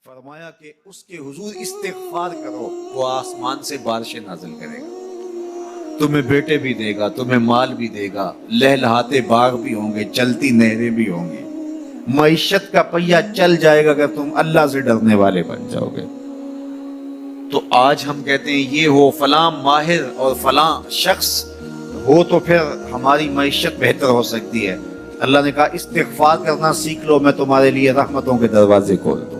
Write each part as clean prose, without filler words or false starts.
فرمایا کہ اس کے حضور استغفار کرو، وہ آسمان سے بارشیں نازل کرے گا، تمہیں بیٹے بھی دے گا، تمہیں مال بھی دے گا، لہلہاتے باغ بھی ہوں گے، چلتی نہریں بھی ہوں گی، معیشت کا پہیہ چل جائے گا اگر تم اللہ سے ڈرنے والے بن جاؤ گے۔ تو آج ہم کہتے ہیں یہ ہو فلاں ماہر اور فلاں شخص ہو تو پھر ہماری معیشت بہتر ہو سکتی ہے۔ اللہ نے کہا استغفار کرنا سیکھ لو، میں تمہارے لیے رحمتوں کے دروازے کھول دوں گا،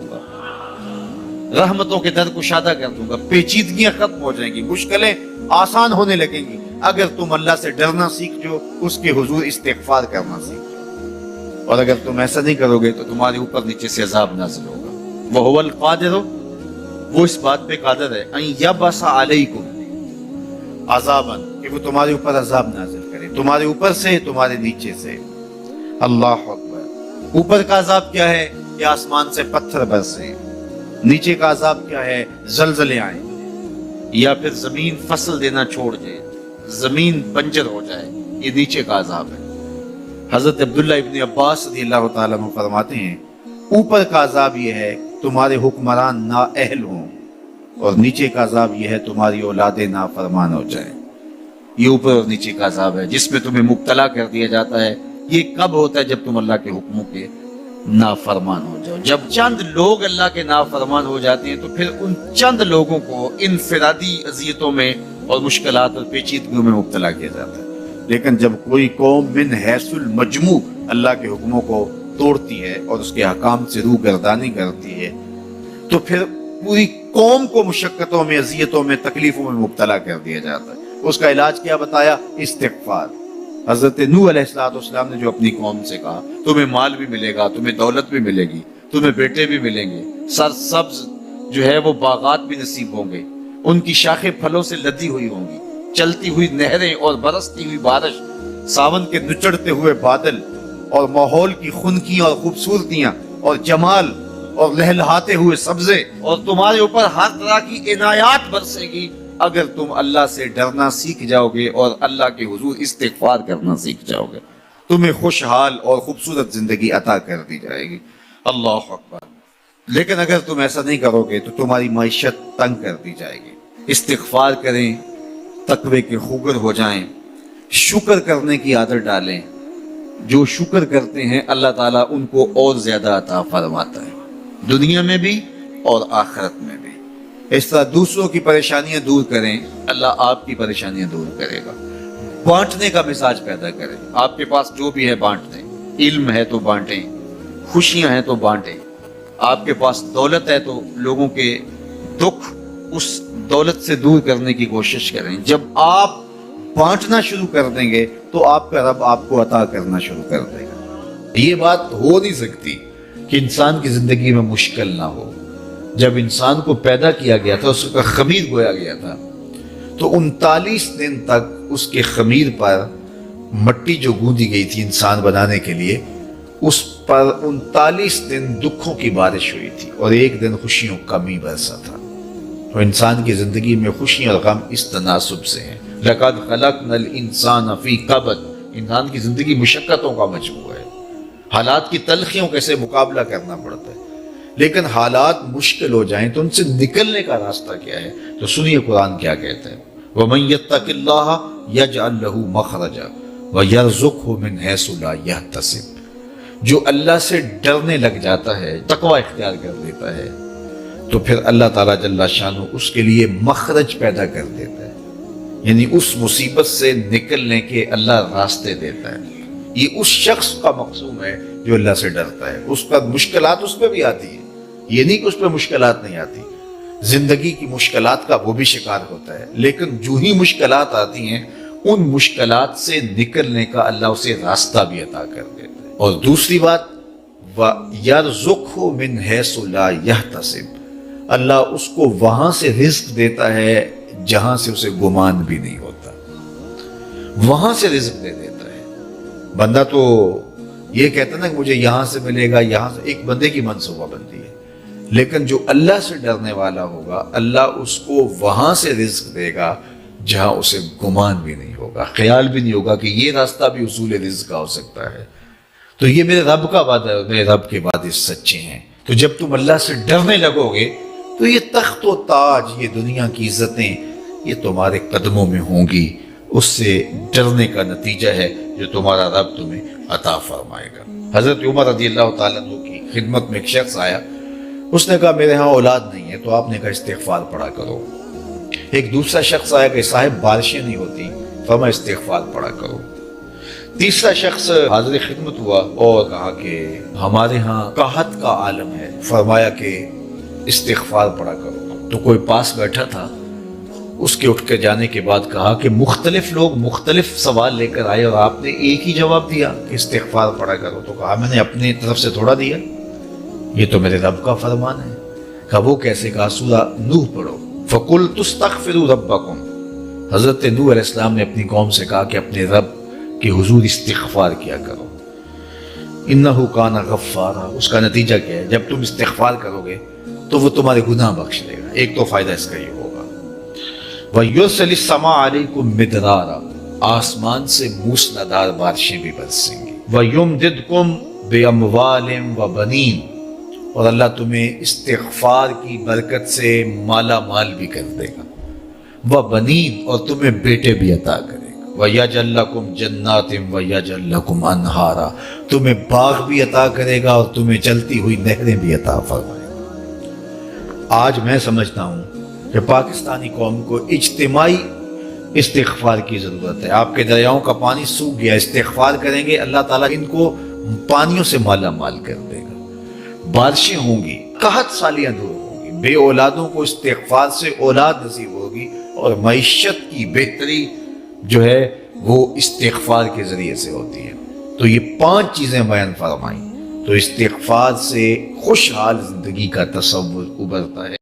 رحمتوں کے در کشادہ کر دوں گا، پیچیدگیاں ختم ہو جائیں گی، مشکلیں آسان ہونے لگیں گی اگر تم اللہ سے ڈرنا سیکھ جو، اس کے حضور استغفار کرنا سیکھ جو۔ اور اگر تم ایسا نہیں کرو گے تو تمہارے اوپر نیچے سے عذاب نازل ہوگا۔ وَهُوَ الْقَادِرُ، وہ اس بات پہ قادر ہے، ان یبعث علیکم عذابا، کہ وہ تمہارے اوپر عذاب نازل کرے، تمہارے اوپر سے تمہارے نیچے سے۔ اللہ اکبر۔ اوپر کا عذاب کیا ہے کہ آسمان سے پتھر برسے، نیچے کا عذاب کیا ہے زلزلے آئیں، یا پھر زمین فصل دینا چھوڑ جائے، زمین بنجر ہو جائے، یہ نیچے کا عذاب ہے۔ حضرت عبداللہ ابن عباس رضی اللہ تعالیٰ عنہ فرماتے ہیں اوپر کا عذاب یہ ہے تمہارے حکمران نااہل ہوں، اور نیچے کا عذاب یہ ہے تمہاری اولادیں نافرمان ہو جائیں۔ یہ اوپر اور نیچے کا عذاب ہے جس میں تمہیں مبتلا کر دیا جاتا ہے۔ یہ کب ہوتا ہے؟ جب تم اللہ کے حکموں کے نافرمان ہو جاؤ۔ جب چند لوگ اللہ کے نافرمان ہو جاتے ہیں تو پھر ان چند لوگوں کو انفرادی اذیتوں میں اور مشکلات اور پیچیدگیوں میں مبتلا کیا جاتا ہے۔ لیکن جب کوئی قوم من حیث المجموع اللہ کے حکموں کو توڑتی ہے اور اس کے احکام سے روگردانی کرتی ہے تو پھر پوری قوم کو مشقتوں میں، اذیتوں میں، تکلیفوں میں مبتلا کر دیا جاتا ہے۔ اس کا علاج کیا بتایا؟ استغفار۔ حضرت نوح علیہ السلام نے جو اپنی قوم سے کہا تمہیں مال بھی ملے گا، تمہیں دولت بھی ملے گی، تمہیں بیٹے بھی ملیں گے، سرسبز جو ہے وہ باغات بھی نصیب ہوں گے، ان کی شاخیں پھلوں سے لدی ہوئی ہوں گی، چلتی ہوئی نہریں اور برستی ہوئی بارش، ساون کے نچڑتے ہوئے بادل، اور ماحول کی خنکیاں اور خوبصورتیاں اور جمال اور لہلہاتے ہوئے سبزے، اور تمہارے اوپر ہر طرح کی عنایات برسے گی اگر تم اللہ سے ڈرنا سیکھ جاؤ گے اور اللہ کے حضور استغفار کرنا سیکھ جاؤ گے، تمہیں خوشحال اور خوبصورت زندگی عطا کر دی جائے گی۔ اللہ اکبر۔ لیکن اگر تم ایسا نہیں کرو گے تو تمہاری معیشت تنگ کر دی جائے گی۔ استغفار کریں، تقوی کے خوگر ہو جائیں، شکر کرنے کی عادت ڈالیں۔ جو شکر کرتے ہیں اللہ تعالیٰ ان کو اور زیادہ عطا فرماتا ہے، دنیا میں بھی اور آخرت میں بھی۔ اس طرح دوسروں کی پریشانیاں دور کریں، اللہ آپ کی پریشانیاں دور کرے گا۔ بانٹنے کا مزاج پیدا کریں، آپ کے پاس جو بھی ہے بانٹ دیں، علم ہے تو بانٹیں، خوشیاں ہیں تو بانٹیں، آپ کے پاس دولت ہے تو لوگوں کے دکھ اس دولت سے دور کرنے کی کوشش کریں۔ جب آپ بانٹنا شروع کر دیں گے تو آپ کا رب آپ کو عطا کرنا شروع کر دے گا۔ یہ بات ہو نہیں سکتی کہ انسان کی زندگی میں مشکل نہ ہو۔ جب انسان کو پیدا کیا گیا تھا، اس کا خمیر گویا گیا تھا، تو 39 دن تک اس کے خمیر پر مٹی جو گوندی گئی تھی انسان بنانے کے لیے، اس پر 39 دن دکھوں کی بارش ہوئی تھی اور ایک دن خوشیوں کا می برسا تھا۔ تو انسان کی زندگی میں خوشی اور غم اس تناسب سے ہیں۔ لَقَدْ خَلَقْنَا الْإِنسَانَ فِي كَبَدٍ، انسان کی زندگی مشقتوں کا مجموعہ ہے، حالات کی تلخیوں کے سے مقابلہ کرنا پڑتا ہے۔ لیکن حالات مشکل ہو جائیں تو ان سے نکلنے کا راستہ کیا ہے؟ تو سنیے قرآن کیا کہتا ہے، وَمَن يَتَّقِ اللَّهَ يَجْعَلْ لَهُ مَخْرَجًا وَيَرْزُقْهُ مِنْ حَيْثُ لَا يَحْتَسِبُ۔ جو اللہ سے ڈرنے لگ جاتا ہے، تقوی اختیار کر لیتا ہے، تو پھر اللہ تعالیٰ جل شانہ اس کے لیے مخرج پیدا کر دیتا ہے، یعنی اس مصیبت سے نکلنے کے اللہ راستے دیتا ہے۔ یہ اس شخص کا مقصود ہے جو اللہ سے ڈرتا ہے۔ اس پر مشکلات اس پہ بھی آتی ہیں، یہ نہیں کہ اس پہ مشکلات نہیں آتی، زندگی کی مشکلات کا وہ بھی شکار ہوتا ہے، لیکن جو ہی مشکلات آتی ہیں ان مشکلات سے نکلنے کا اللہ اسے راستہ بھی عطا کر دیتا ہے۔ اور دوسری بات، وَيَرْزُقْهُ مِنْ حَيْثُ لَا يَحْتَسِبُ، اللہ اس کو وہاں سے رزق دیتا ہے جہاں سے اسے گمان بھی نہیں ہوتا، وہاں سے رزق دے دیتا ہے۔ بندہ تو یہ کہتا نا کہ مجھے یہاں سے ملے گا، یہاں سے، ایک بندے کی منصوبہ بندی ہے، لیکن جو اللہ سے ڈرنے والا ہوگا اللہ اس کو وہاں سے رزق دے گا جہاں اسے گمان بھی نہیں ہوگا، خیال بھی نہیں ہوگا کہ یہ راستہ بھی حصول رزق کا ہو سکتا ہے۔ تو یہ میرے رب کا وعدہ ہے، میرے رب کے وعدے سچے ہیں۔ تو جب تم اللہ سے ڈرنے لگو گے تو یہ تخت و تاج، یہ دنیا کی عزتیں، یہ تمہارے قدموں میں ہوں گی۔ اس سے ڈرنے کا نتیجہ ہے جو تمہارا رب تمہیں عطا فرمائے گا۔ حضرت عمر رضی اللہ تعالیٰ عنہ کی خدمت میں ایک شخص آیا، اس نے کہا میرے ہاں اولاد نہیں ہے، تو آپ نے کہا استغفار پڑھا کرو۔ ایک دوسرا شخص آیا کہ صاحب بارشیں نہیں ہوتی، فرمایا استغفار پڑھا کرو۔ تیسرا شخص حاضر خدمت ہوا اور کہا کہ ہمارے ہاں قحط کا عالم ہے، فرمایا کہ استغفار پڑھا کرو۔ تو کوئی پاس بیٹھا تھا، اس کے اٹھ کے جانے کے بعد کہا کہ مختلف لوگ مختلف سوال لے کر آئے اور آپ نے ایک ہی جواب دیا کہ استغفار پڑھا کرو۔ تو کہا میں نے اپنی طرف سے تھوڑا دیا، یہ تو میرے رب کا فرمان ہے۔ کہا وہ کیسے؟ کہا سورہ نوح پڑھو، فَقُلْتُ اسْتَغْفِرُوا رَبَّكُمْ۔ حضرت نوح علیہ السلام نے اپنی قوم سے کہا کہ اپنے رب کے حضور استغفار کیا کرو، انہو کان غفارا۔ اس کا نتیجہ کیا ہے؟ جب تم استغفار کرو گے تو وہ تمہارے گناہ بخش دے گا۔ ایک تو فائدہ اس کا یہ ہوگا، وَيُرْسِلِ السَّمَاءَ عَلَيْكُمْ مِدْرَارًا، آسمان سے موسلادھار بارشیں بھی برسیں گی، وَيُمْدِدْكُمْ بِأَمْوَالٍ وَبَنِينَ، اور اللہ تمہیں استغفار کی برکت سے مالا مال بھی کر دے گا، وَبَنِينَ، اور تمہیں بیٹے بھی عطا کرے گا، وَيَجْعَلْ لَكُمْ جَنَّاتٍ وَيَجْعَلْ لَكُمْ أَنْهَارًا، تمہیں باغ بھی عطا کرے گا اور تمہیں چلتی ہوئی نہریں بھی عطا فرمائے گا۔ آج میں سمجھتا ہوں کہ پاکستانی قوم کو اجتماعی استغفار کی ضرورت ہے۔ آپ کے دریاؤں کا پانی سوکھ گیا، استغفار کریں گے اللہ تعالیٰ ان کو پانیوں سے مالا مال کر دے گا، بارشیں ہوں گی، قحط سالیاں دور ہوں گی، بے اولادوں کو استغفار سے اولاد نصیب ہوگی، اور معیشت کی بہتری جو ہے وہ استغفار کے ذریعے سے ہوتی ہے۔ تو یہ 5 چیزیں بیان فرمائیں، تو استغفار سے خوشحال زندگی کا تصور ابھرتا ہے۔